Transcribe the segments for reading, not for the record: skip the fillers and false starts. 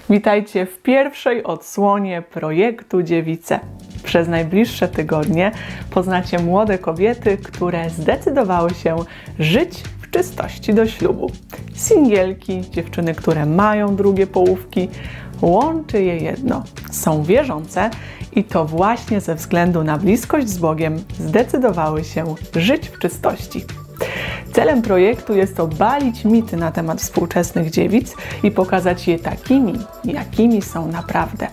Witajcie w pierwszej odsłonie projektu Dziewice. Przez najbliższe tygodnie poznacie młode kobiety, które zdecydowały się żyć w czystości do ślubu. Singielki, dziewczyny, które mają drugie połówki, łączy je jedno. Są wierzące i to właśnie ze względu na bliskość z Bogiem zdecydowały się żyć w czystości. Celem projektu jest obalić mity na temat współczesnych dziewic i pokazać je takimi, jakimi są naprawdę.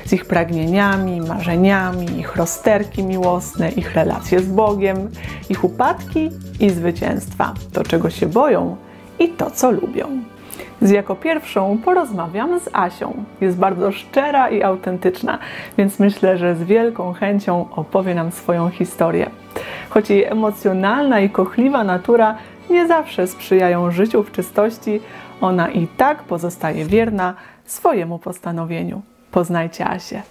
Z ich pragnieniami, marzeniami, ich rozterki miłosne, ich relacje z Bogiem, ich upadki i zwycięstwa, to czego się boją i to co lubią. Jako pierwszą porozmawiam z Asią. Jest bardzo szczera i autentyczna, więc myślę, że z wielką chęcią opowie nam swoją historię. Choć jej emocjonalna i kochliwa natura nie zawsze sprzyjają życiu w czystości, ona i tak pozostaje wierna swojemu postanowieniu. Poznajcie Asię.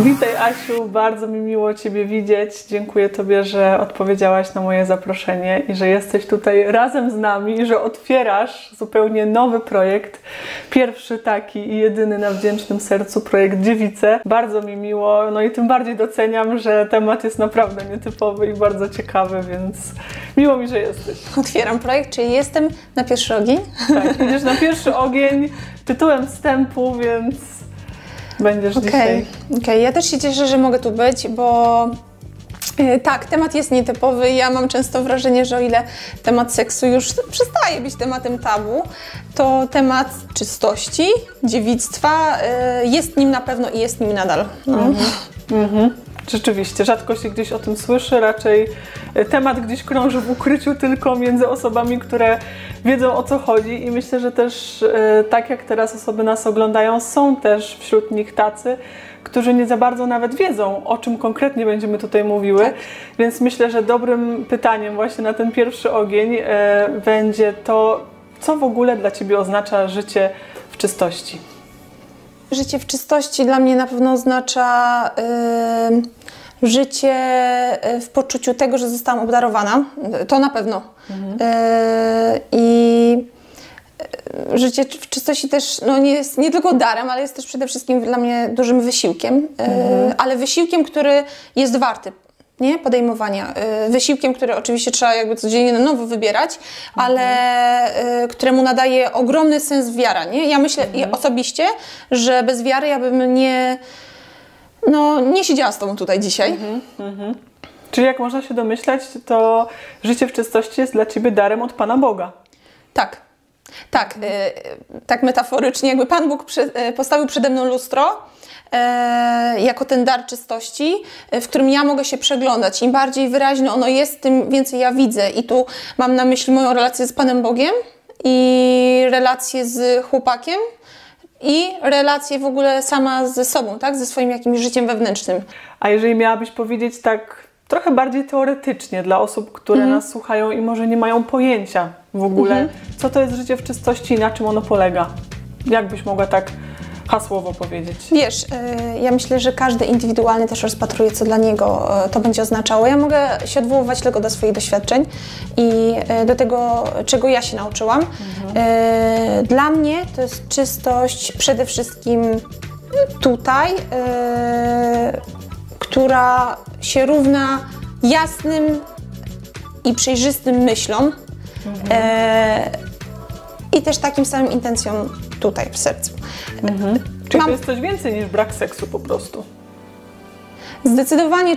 Witaj Asiu, bardzo mi miło Ciebie widzieć. Dziękuję Tobie, że odpowiedziałaś na moje zaproszenie i że jesteś tutaj razem z nami i że otwierasz zupełnie nowy projekt. Pierwszy taki i jedyny na wdzięcznym sercu projekt Dziewice. Bardzo mi miło, no i tym bardziej doceniam, że temat jest naprawdę nietypowy i bardzo ciekawy, więc miło mi, że jesteś. Otwieram projekt, czyli jestem na pierwszy ogień. Tak, idziesz na pierwszy ogień tytułem wstępu, więc będziesz dzisiaj. Okej, ja też się cieszę, że mogę tu być, bo tak, temat jest nietypowy. Ja mam często wrażenie, że o ile temat seksu już przestaje być tematem tabu, to temat czystości, dziewictwa jest nim na pewno i jest nim nadal. No. Rzeczywiście, rzadko się gdzieś o tym słyszy, raczej temat gdzieś krąży w ukryciu tylko między osobami, które wiedzą o co chodzi i myślę, że też tak jak teraz osoby nas oglądają, są też wśród nich tacy, którzy nie za bardzo nawet wiedzą, o czym konkretnie będziemy tutaj mówiły, tak. Więc myślę, że dobrym pytaniem właśnie na ten pierwszy ogień będzie to, co w ogóle dla Ciebie oznacza życie w czystości. Życie w czystości dla mnie na pewno oznacza życie w poczuciu tego, że zostałam obdarowana. To na pewno. I życie w czystości też nie jest nie tylko darem, ale jest też przede wszystkim dla mnie dużym wysiłkiem. Ale wysiłkiem, który jest warty podejmowania. Wysiłkiem, który oczywiście trzeba jakby codziennie na nowo wybierać, ale któremu nadaje ogromny sens wiara. Ja myślę osobiście, że bez wiary ja bym nie siedziała z Tobą tutaj dzisiaj. Czyli jak można się domyślać, to życie w czystości jest dla Ciebie darem od Pana Boga. Tak. Tak metaforycznie, jakby Pan Bóg postawił przede mną lustro, jako ten dar czystości, w którym ja mogę się przeglądać. Im bardziej wyraźne ono jest, tym więcej ja widzę. I tu mam na myśli moją relację z Panem Bogiem i relację z chłopakiem i relację w ogóle sama ze sobą, tak? Ze swoim jakimś życiem wewnętrznym. A jeżeli miałabyś powiedzieć tak trochę bardziej teoretycznie dla osób, które nas słuchają i może nie mają pojęcia w ogóle, co to jest życie w czystości i na czym ono polega? Jak byś mogła tak hasłowo powiedzieć? Wiesz, ja myślę, że każdy indywidualnie też rozpatruje, co dla niego to będzie oznaczało. Ja mogę się odwoływać tylko do swoich doświadczeń i do tego, czego ja się nauczyłam. Dla mnie to jest czystość przede wszystkim tutaj, która się równa jasnym i przejrzystym myślom i też takim samym intencjom tutaj w sercu. Czyli to jest coś więcej niż brak seksu po prostu? Zdecydowanie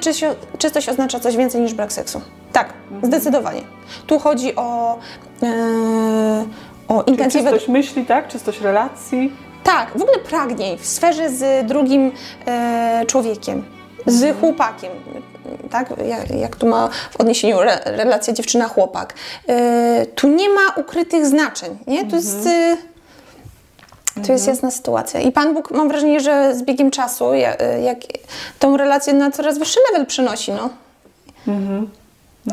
czystość oznacza coś więcej niż brak seksu. Tak, zdecydowanie. Tu chodzi o intencję... Czystość myśli, tak? Czystość relacji? Tak, w ogóle pragnień w sferze z drugim człowiekiem, z chłopakiem. Tak? Jak tu ma w odniesieniu relacja dziewczyna-chłopak. Tu nie ma ukrytych znaczeń. Nie? To jest jasna sytuacja. I Pan Bóg, mam wrażenie, że z biegiem czasu jak tą relację na coraz wyższy level przenosi.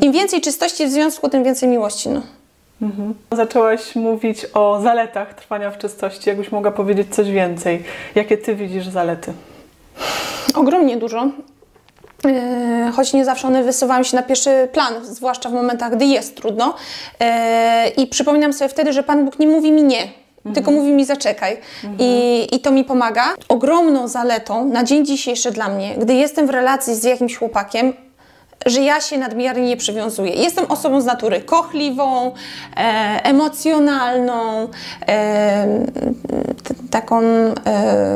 Im więcej czystości w związku, tym więcej miłości. No. Zaczęłaś mówić o zaletach trwania w czystości. Jakbyś mogła powiedzieć coś więcej? Jakie ty widzisz zalety? Ogromnie dużo. Choć nie zawsze one wysuwają się na pierwszy plan, zwłaszcza w momentach, gdy jest trudno. I przypominam sobie wtedy, że Pan Bóg nie mówi mi nie, tylko mówi mi zaczekaj. I to mi pomaga. Ogromną zaletą na dzień dzisiejszy dla mnie, gdy jestem w relacji z jakimś chłopakiem, że ja się nadmiernie nie przywiązuję. Jestem osobą z natury kochliwą, emocjonalną, taką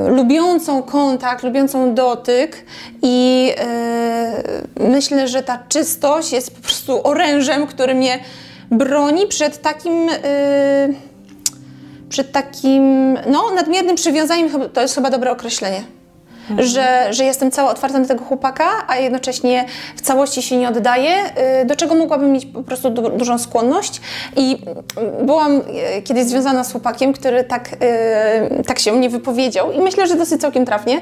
lubiącą kontakt, lubiącą dotyk i myślę, że ta czystość jest po prostu orężem, który mnie broni przed takim nadmiernym przywiązaniem, to jest chyba dobre określenie. Że jestem cała otwarta na tego chłopaka, a jednocześnie w całości się nie oddaję, do czego mogłabym mieć po prostu dużą skłonność. I byłam kiedyś związana z chłopakiem, który tak się o mnie wypowiedział i myślę, że dosyć całkiem trafnie.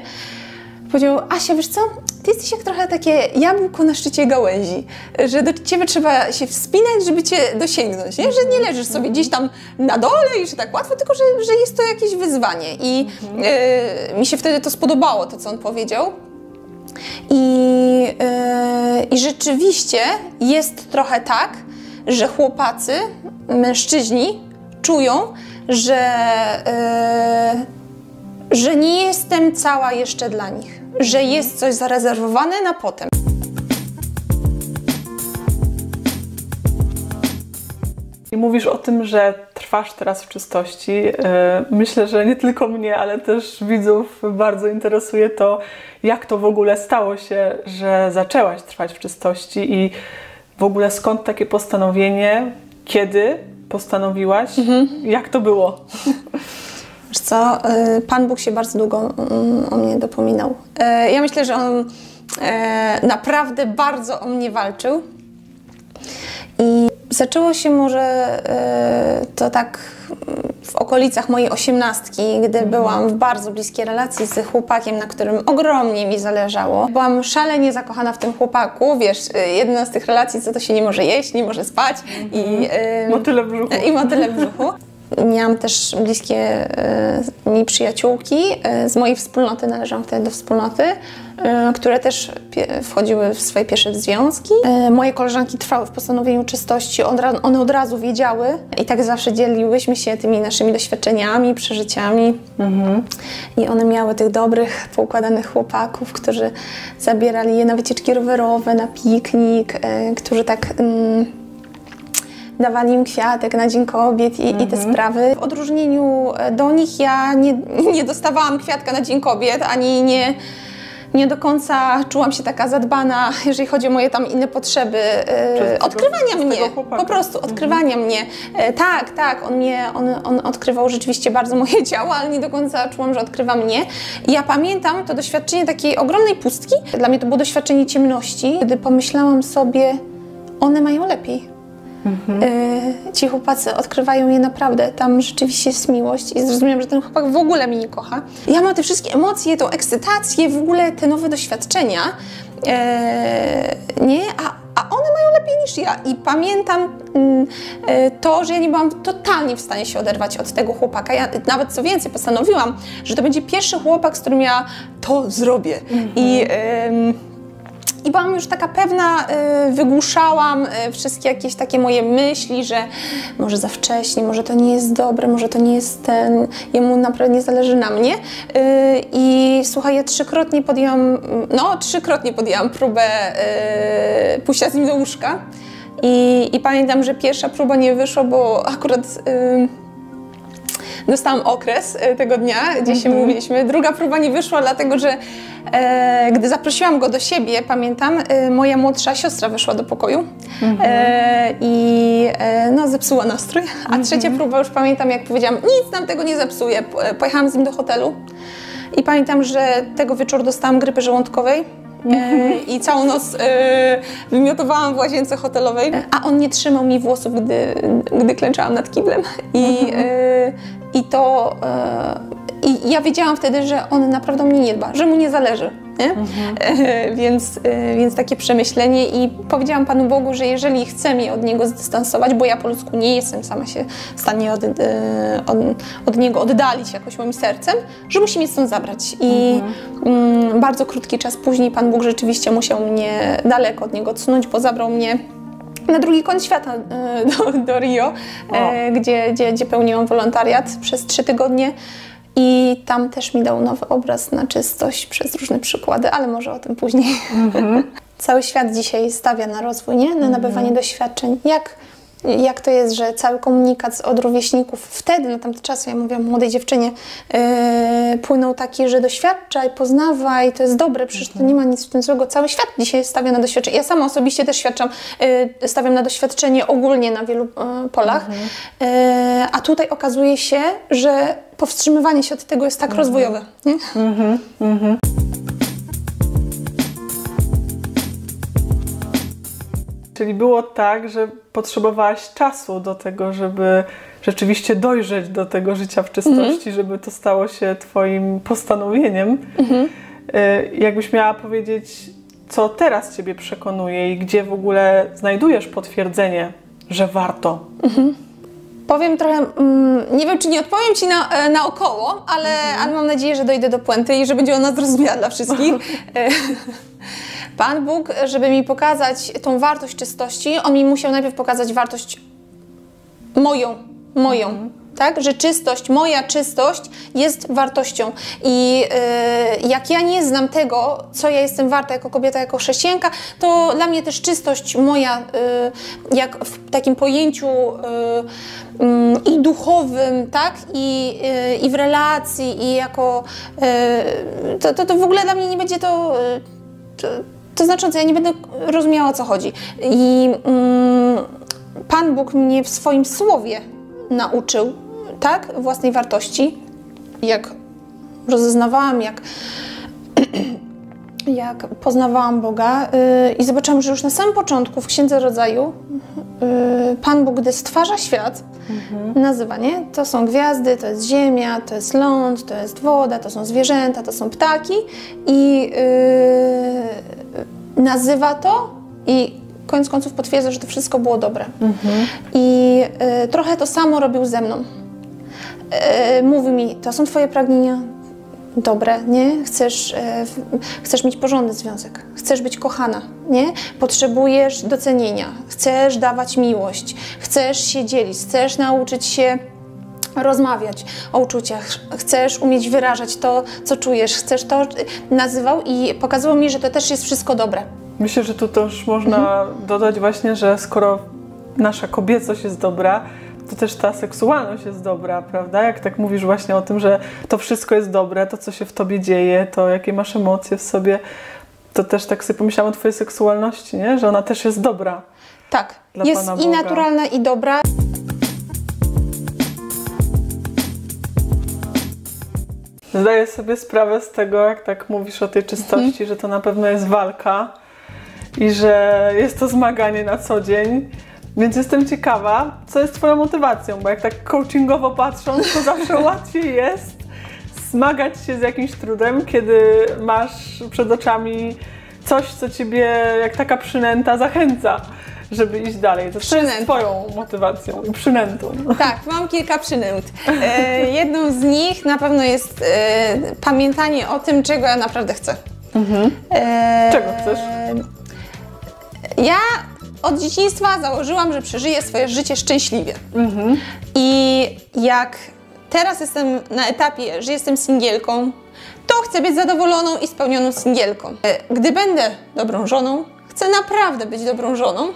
Powiedział: Asia, wiesz co, ty jesteś jak trochę takie jabłko na szczycie gałęzi, że do ciebie trzeba się wspinać, żeby cię dosięgnąć, nie? Że nie leżysz sobie gdzieś tam na dole i że tak łatwo, tylko że jest to jakieś wyzwanie. I mi się wtedy to spodobało, to co on powiedział. I rzeczywiście jest trochę tak, że chłopacy, mężczyźni czują, że nie jestem cała jeszcze dla nich, że jest coś zarezerwowane na potem. I mówisz o tym, że trwasz teraz w czystości. Myślę, że nie tylko mnie, ale też widzów bardzo interesuje to, jak to w ogóle stało się, że zaczęłaś trwać w czystości i w ogóle skąd takie postanowienie, kiedy postanowiłaś, jak to było? Wiesz co, Pan Bóg się bardzo długo o mnie dopominał. Ja myślę, że On naprawdę bardzo o mnie walczył. I zaczęło się może to tak w okolicach mojej 18, gdy byłam w bardzo bliskiej relacji z chłopakiem, na którym ogromnie mi zależało. Byłam szalenie zakochana w tym chłopaku. Wiesz, jedna z tych relacji, co to się nie może jeść, nie może spać. I motyle w brzuchu. I motyle w brzuchu. Miałam też bliskie mi przyjaciółki z mojej wspólnoty, należałam wtedy do wspólnoty, które też wchodziły w swoje pierwsze związki. Moje koleżanki trwały w postanowieniu czystości, one od razu wiedziały i tak zawsze dzieliłyśmy się tymi naszymi doświadczeniami, przeżyciami. I one miały tych dobrych, poukładanych chłopaków, którzy zabierali je na wycieczki rowerowe, na piknik, którzy tak... dawali im kwiatek na Dzień Kobiet i te sprawy. W odróżnieniu do nich ja nie dostawałam kwiatka na Dzień Kobiet, ani nie do końca czułam się taka zadbana, jeżeli chodzi o moje tam inne potrzeby, odkrywania mnie, po prostu odkrywania mnie. Tak, on odkrywał rzeczywiście bardzo moje ciało, ale nie do końca czułam, że odkrywa mnie. I ja pamiętam to doświadczenie takiej ogromnej pustki. Dla mnie to było doświadczenie ciemności, kiedy pomyślałam sobie, one mają lepiej. Ci chłopacy odkrywają je naprawdę, tam rzeczywiście jest miłość i zrozumiałam, że ten chłopak w ogóle mnie nie kocha. Ja mam te wszystkie emocje, tą ekscytację, w ogóle te nowe doświadczenia, a one mają lepiej niż ja. I pamiętam to, że ja nie byłam totalnie w stanie się oderwać od tego chłopaka. Ja nawet co więcej postanowiłam, że to będzie pierwszy chłopak, z którym ja to zrobię. I byłam już taka pewna, wygłuszałam wszystkie jakieś takie moje myśli, że może za wcześnie, może to nie jest dobre, może to nie jest ten, jemu naprawdę nie zależy na mnie. I słuchaj, ja trzykrotnie podjęłam próbę pójścia z nim do łóżka. I pamiętam, że pierwsza próba nie wyszła, bo akurat... dostałam okres tego dnia, gdzie się mówiliśmy. Druga próba nie wyszła, dlatego że gdy zaprosiłam go do siebie, pamiętam, moja młodsza siostra wyszła do pokoju i zepsuła nastrój. A trzecia próba, już pamiętam, jak powiedziałam, nic nam tego nie zepsuje. Pojechałam z nim do hotelu i pamiętam, że tego wieczoru dostałam grypy żołądkowej. I całą noc wymiotowałam w łazience hotelowej, a on nie trzymał mi włosów, gdy klęczałam nad kiblem. I ja wiedziałam wtedy, że on naprawdę o mnie nie dba, że mu nie zależy. nie? Więc takie przemyślenie i powiedziałam Panu Bogu, że jeżeli chce mnie od Niego zdystansować, bo ja po ludzku nie jestem sama się w stanie od Niego oddalić jakoś moim sercem, że musi mnie stąd zabrać. I bardzo krótki czas później Pan Bóg rzeczywiście musiał mnie daleko od Niego odsunąć, bo zabrał mnie na drugi koniec świata, do Rio, gdzie pełniłam wolontariat przez 3 tygodnie. I tam też mi dał nowy obraz na czystość przez różne przykłady, ale może o tym później. Cały świat dzisiaj stawia na rozwój, nie? Na nabywanie doświadczeń. Jak to jest, że cały komunikat od rówieśników wtedy, na tamte czasy, ja mówiłam młodej dziewczynie, płynął taki, że doświadczaj, poznawaj, to jest dobre, przecież to nie ma nic w tym złego. Cały świat dzisiaj stawia na doświadczenie. Ja sama osobiście też stawiam na doświadczenie ogólnie na wielu polach, a tutaj okazuje się, że powstrzymywanie się od tego jest tak rozwojowe. Nie? Czyli było tak, że potrzebowałaś czasu do tego, żeby rzeczywiście dojrzeć do tego życia w czystości, żeby to stało się Twoim postanowieniem. Jakbyś miała powiedzieć, co teraz Ciebie przekonuje i gdzie w ogóle znajdujesz potwierdzenie, że warto? Powiem trochę, nie wiem, czy nie odpowiem Ci naokoło, ale mam nadzieję, że dojdę do puenty i że będzie ona zrozumiała dla wszystkich. Pan Bóg, żeby mi pokazać tą wartość czystości, On mi musiał najpierw pokazać wartość moją. Tak? Że moja czystość jest wartością. I jak ja nie znam tego, co ja jestem warta jako kobieta, jako chrześcijanka, to dla mnie też czystość moja, jak w takim pojęciu i duchowym, tak? I w relacji, i jako... To w ogóle dla mnie nie będzie to znaczące, ja nie będę rozumiała, o co chodzi. I Pan Bóg mnie w swoim słowie nauczył, tak, własnej wartości. Jak rozeznawałam, jak poznawałam Boga i zobaczyłam, że już na samym początku w Księdze Rodzaju Pan Bóg, gdy stwarza świat, nazywa, nie? To są gwiazdy, to jest ziemia, to jest ląd, to jest woda, to są zwierzęta, to są ptaki i nazywa to i koniec końców potwierdza, że to wszystko było dobre. I trochę to samo robił ze mną. Mówi mi, to są Twoje pragnienia dobre, nie? Chcesz mieć porządny związek, chcesz być kochana, nie? Potrzebujesz docenienia, chcesz dawać miłość, chcesz się dzielić, chcesz nauczyć się rozmawiać o uczuciach, chcesz umieć wyrażać to, co czujesz, chcesz to... Nazywał i pokazywał mi, że to też jest wszystko dobre. Myślę, że tu też można dodać właśnie, że skoro nasza kobiecość jest dobra, to też ta seksualność jest dobra, prawda? Jak tak mówisz właśnie o tym, że to wszystko jest dobre, to co się w Tobie dzieje, to jakie masz emocje w sobie, to też tak sobie pomyślałam o Twojej seksualności, nie? Że ona też jest dobra. Tak, dla jest Pana i Boga. naturalna, i dobra. Zdaję sobie sprawę z tego, jak tak mówisz o tej czystości, że to na pewno jest walka i że jest to zmaganie na co dzień. Więc jestem ciekawa, co jest Twoją motywacją, bo jak tak coachingowo patrząc, to zawsze łatwiej jest zmagać się z jakimś trudem, kiedy masz przed oczami coś, co Ciebie jak taka przynęta zachęca, żeby iść dalej. To jest Twoją motywacją i przynętą. Tak, mam kilka przynęt. Jedną z nich na pewno jest pamiętanie o tym, czego ja naprawdę chcę. Czego chcesz? Ja od dzieciństwa założyłam, że przeżyję swoje życie szczęśliwie. I jak teraz jestem na etapie, że jestem singielką, to chcę być zadowoloną i spełnioną singielką. Gdy będę dobrą żoną, chcę naprawdę być dobrą żoną.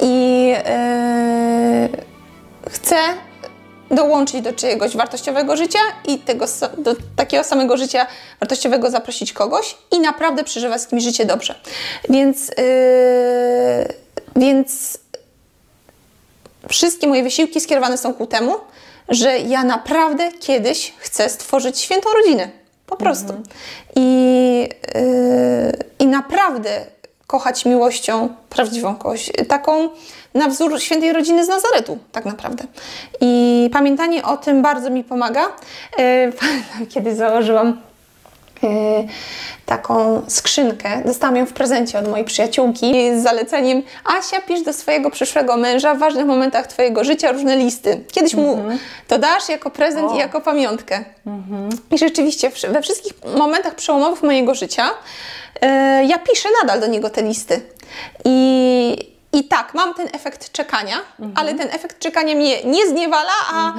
I chcę dołączyć do czyjegoś wartościowego życia i do takiego samego życia wartościowego zaprosić kogoś i naprawdę przeżywać z kimś życie dobrze. Więc wszystkie moje wysiłki skierowane są ku temu, że ja naprawdę kiedyś chcę stworzyć świętą rodzinę. Po prostu. I naprawdę kochać miłością prawdziwą kogoś. Taką na wzór świętej rodziny z Nazaretu, tak naprawdę. I pamiętanie o tym bardzo mi pomaga. Kiedy założyłam taką skrzynkę. Dostałam ją w prezencie od mojej przyjaciółki z zaleceniem: Asia, pisz do swojego przyszłego męża w ważnych momentach twojego życia różne listy. Kiedyś mu to dasz jako prezent i jako pamiątkę. I rzeczywiście we wszystkich momentach przełomowych mojego życia ja piszę nadal do niego te listy. I tak, mam ten efekt czekania, ale ten efekt czekania mnie nie zniewala, a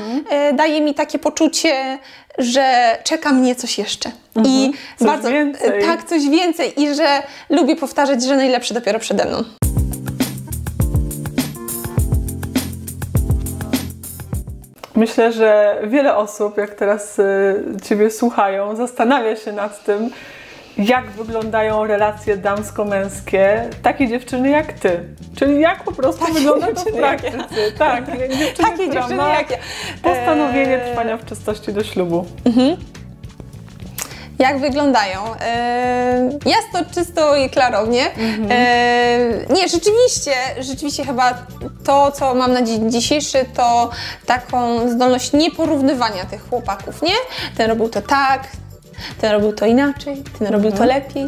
daje mi takie poczucie, że czeka mnie coś jeszcze. I coś bardzo więcej. tak, coś więcej, i że lubię powtarzać, że najlepsze dopiero przede mną. Myślę, że wiele osób, jak teraz Ciebie słuchają, zastanawia się nad tym, jak wyglądają relacje damsko-męskie takiej dziewczyny jak Ty. Czyli jak po prostu wygląda to w praktyce. Tak, Takie dziewczyny ma jak ja. postanowienie trwania w czystości do ślubu. Jak wyglądają? Jasno, czysto i klarownie. Nie, rzeczywiście chyba to, co mam na dzień dzisiejszy, to taką zdolność nieporównywania tych chłopaków, nie? Ten robił to tak, ten robił to inaczej, ten robił to lepiej.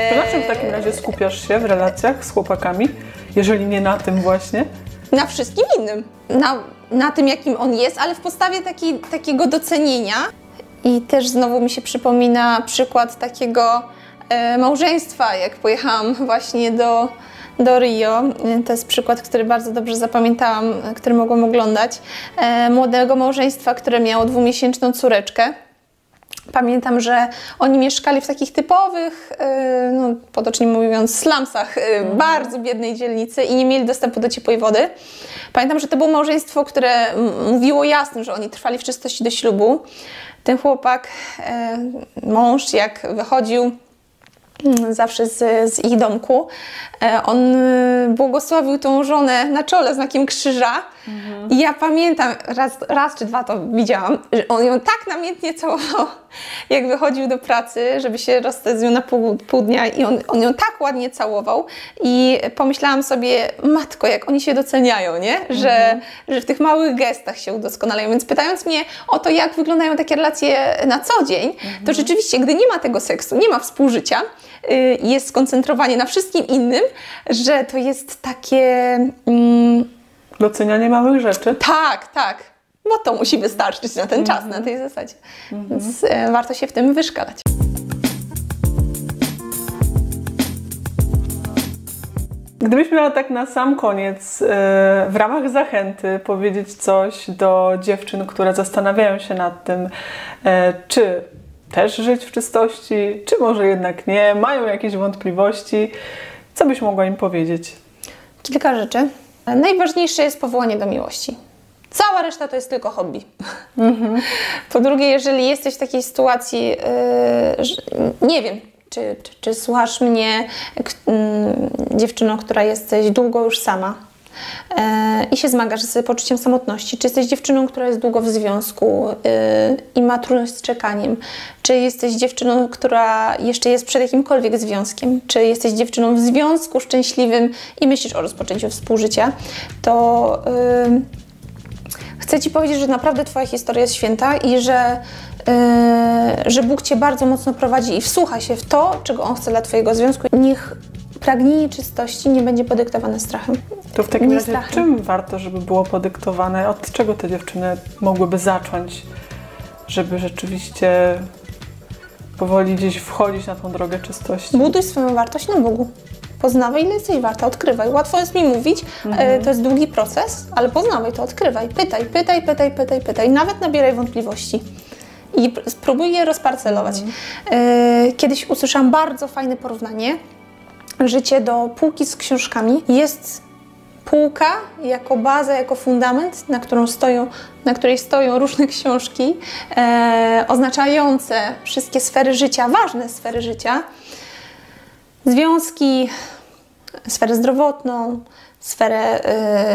To na czym w takim razie skupiasz się w relacjach z chłopakami, jeżeli nie na tym właśnie? Na wszystkim innym. Na tym, jakim on jest, ale w postawie takiego docenienia. I też znowu mi się przypomina przykład takiego małżeństwa, jak pojechałam właśnie do Rio. To jest przykład, który bardzo dobrze zapamiętałam, który mogłam oglądać. Młodego małżeństwa, które miało 2-miesięczną córeczkę. Pamiętam, że oni mieszkali w takich typowych, no, potocznie mówiąc, slumsach bardzo biednej dzielnicy i nie mieli dostępu do ciepłej wody. Pamiętam, że to było małżeństwo, które mówiło jasno, że oni trwali w czystości do ślubu. Ten chłopak, mąż, jak wychodził zawsze z ich domku, on błogosławił tą żonę na czole znakiem krzyża. I ja pamiętam, raz czy dwa to widziałam, że on ją tak namiętnie całował, jak wychodził do pracy, żeby się rozstać z nią na pół dnia, i on ją tak ładnie całował. I pomyślałam sobie: matko, jak oni się doceniają, nie? Że w tych małych gestach się udoskonalają. Więc pytając mnie o to, jak wyglądają takie relacje na co dzień, to rzeczywiście, gdy nie ma tego seksu, nie ma współżycia, jest skoncentrowanie na wszystkim innym, że to jest takie... Docenianie małych rzeczy. Tak. Bo to musi wystarczyć na ten czas, na tej zasadzie. Więc warto się w tym wyszkalać. Gdybyś miała tak na sam koniec, w ramach zachęty, powiedzieć coś do dziewczyn, które zastanawiają się nad tym, czy też żyć w czystości, czy może jednak nie, mają jakieś wątpliwości, co byś mogła im powiedzieć? Kilka rzeczy. Najważniejsze jest powołanie do miłości. Cała reszta to jest tylko hobby. Po drugie, jeżeli jesteś w takiej sytuacji, nie wiem, czy słuchasz mnie, dziewczyno, która jesteś długo już sama i się zmagasz z poczuciem samotności, czy jesteś dziewczyną, która jest długo w związku i ma trudność z czekaniem, czy jesteś dziewczyną, która jeszcze jest przed jakimkolwiek związkiem, czy jesteś dziewczyną w związku szczęśliwym i myślisz o rozpoczęciu współżycia, to chcę Ci powiedzieć, że naprawdę Twoja historia jest święta i że Bóg Cię bardzo mocno prowadzi i wsłucha się w to, czego On chce dla Twojego związku. Niech pragnienie czystości nie będzie podyktowane strachem. To w takim razie czym warto, żeby było podyktowane? Od czego te dziewczyny mogłyby zacząć, żeby rzeczywiście powoli gdzieś wchodzić na tą drogę czystości? Buduj swoją wartość na Bogu. Poznawaj, ile jesteś warta, odkrywaj. Łatwo jest mi mówić, to jest długi proces, ale poznawaj to, odkrywaj. Pytaj. Nawet nabieraj wątpliwości. I spróbuj je rozparcelować. Kiedyś usłyszałam bardzo fajne porównanie. Życie do półki z książkami. Jest półka jako baza, jako fundament, na której stoją różne książki oznaczające wszystkie sfery życia, ważne sfery życia. Związki, sferę zdrowotną, sferę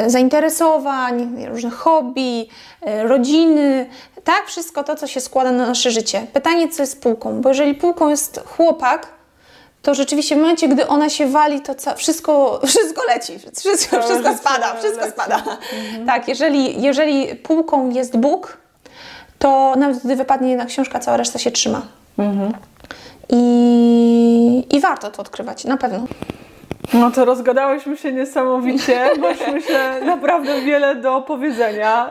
zainteresowań, różnych hobby, rodziny, tak, wszystko to, co się składa na nasze życie. Pytanie, co jest półką, bo jeżeli półką jest chłopak, to rzeczywiście w momencie, gdy ona się wali, to wszystko leci, wszystko spada. Tak, jeżeli półką jest Bóg, to nawet gdy wypadnie jedna książka, cała reszta się trzyma. I warto to odkrywać, na pewno. No to rozgadałyśmy się niesamowicie, masz myślę naprawdę wiele do powiedzenia.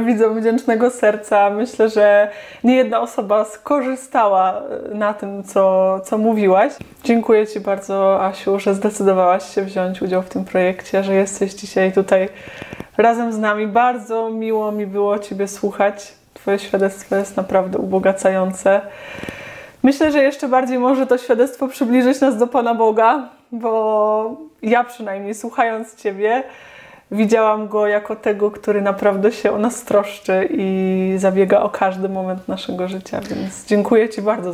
Widzę wdzięcznego serca. Myślę, że nie jedna osoba skorzystała na tym, co mówiłaś. Dziękuję Ci bardzo, Asiu, że zdecydowałaś się wziąć udział w tym projekcie, że jesteś dzisiaj tutaj razem z nami. Bardzo miło mi było Ciebie słuchać. Twoje świadectwo jest naprawdę ubogacające. Myślę, że jeszcze bardziej może to świadectwo przybliżyć nas do Pana Boga, bo ja przynajmniej słuchając Ciebie widziałam Go jako tego, który naprawdę się o nas troszczy i zabiega o każdy moment naszego życia, więc dziękuję Ci bardzo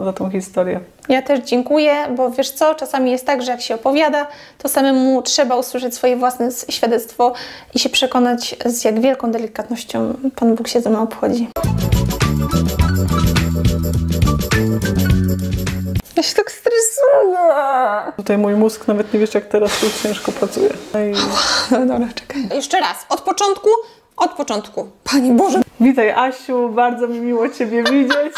za tą historię. Ja też dziękuję, bo wiesz co, czasami jest tak, że jak się opowiada, to samemu trzeba usłyszeć swoje własne świadectwo i się przekonać, z jak wielką delikatnością Pan Bóg się ze mną obchodzi. Ja się tak stresuję. Tutaj mój mózg nawet nie wiesz, jak teraz tu ciężko pracuje. Dobra, czekaj. Jeszcze raz, od początku. Panie Boże. Witaj, Asiu, bardzo mi miło Ciebie widzieć.